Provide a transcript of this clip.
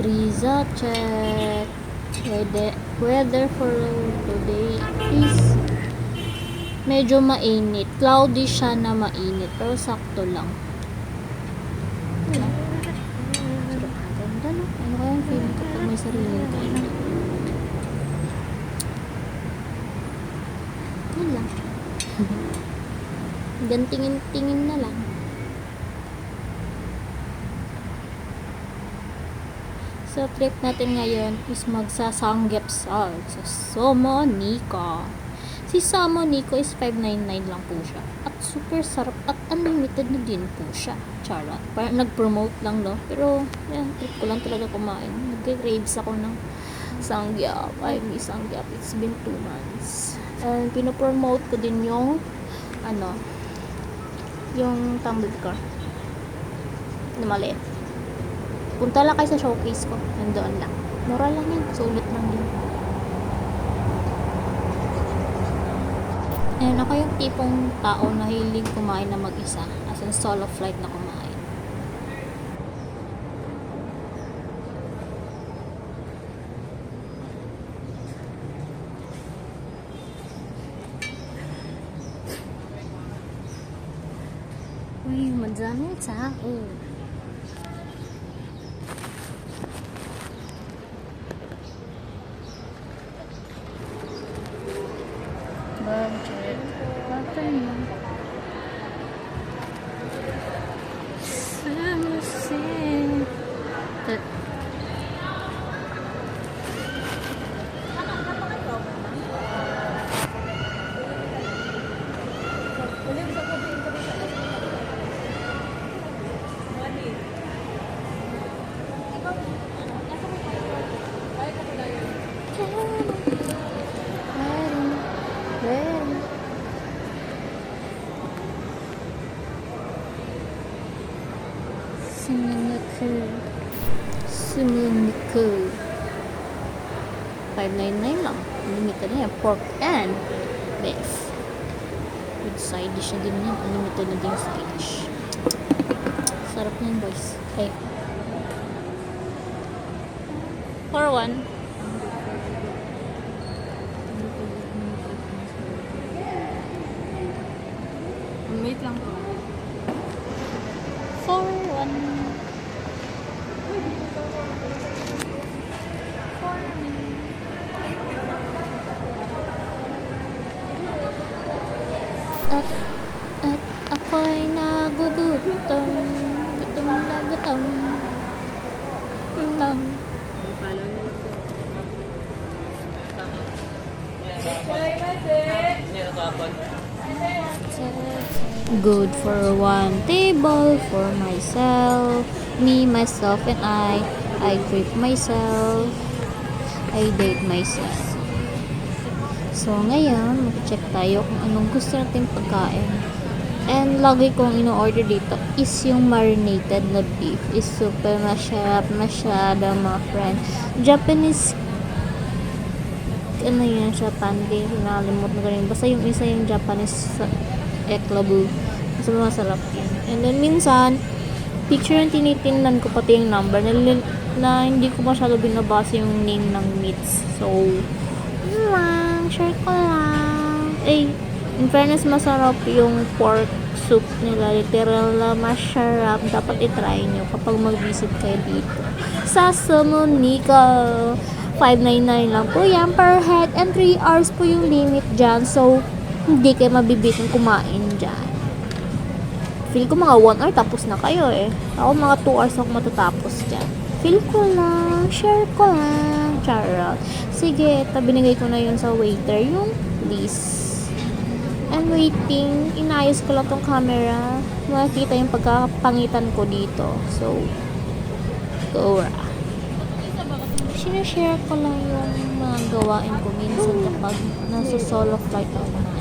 Riza, check. Weather for today is medyo mainit. Cloudy siya na mainit. Pero sakto lang. Wala. Sarap ang ganda, no? Ano kaya yung feeling kapag may sariling kainan? Yan lang. Gantingin-tingin na lang. So, trip natin ngayon is magsasanggepsal sa Somoniko. Si Somoniko is 599 lang po siya. At super sarap at unlimited na din po siya. Charot. Parang nag-promote lang, no? Pero, yan, trip ko lang talaga kumain. Nag-craves ako ng sangyap. I miss sangyap. It's been 2 months. And, pinopromote ko din yung, yung tumbler car. Na maliit. Punta lang kayo sa showcase ko. Nandoon lang. Mura lang yan. Sulit lang yun. Ayan, ako yung tipong tao na hilig kumain na mag-isa. As in solo flight na kumain. Uy, madami tao. Budget. Button mo. Samusin. Sumuniko. 599 lang. Unlimited na yan. Pork and beef. With side dish na din yan. Unlimited na din side dish. Sarap na yun, boys. Okay. For one. Wait lang po. For one. At ako'y nagugutom. Gutom na gutom. Lang. Good for one table for myself, me, myself, and I treat myself, I date myself. So, ngayon, mag-check tayo kung anong gusto natin pagkain. And lagi kong ino-order dito is yung marinated na beef. Is super masarap, masyado mga friend. Japanese, ano yun siya, pandi, nakalimutan ko rin. Basta yung isa yung Japanese eklabu. Mas masarap yun. And then minsan, picture yung tinitingnan ko pati yung number na hindi ko masyado binabasa yung name ng meats. So, share ko lang. In fairness, masarap yung pork soup nila. Literal na masarap. Dapat itry nyo kapag mag-visit kayo dito. Sa Somoniko. 599 lang po yan per head. And 3 hours po yung limit dyan. So, hindi kayo mabibitin kumain dyan. Feel ko mga 1 hour tapos na kayo eh. Ako mga 2 hours ako matatapos dyan. Feel ko lang. Share ko lang. Charot. Sige, binigay ko na yun sa waiter. Yung list. And waiting. Inayos ko lang tong camera. Makikita yung pagkapangitan ko dito. So, go ra. Sinashare ko lang yung mga gawain ko minsan kapag nasa solo flight ako.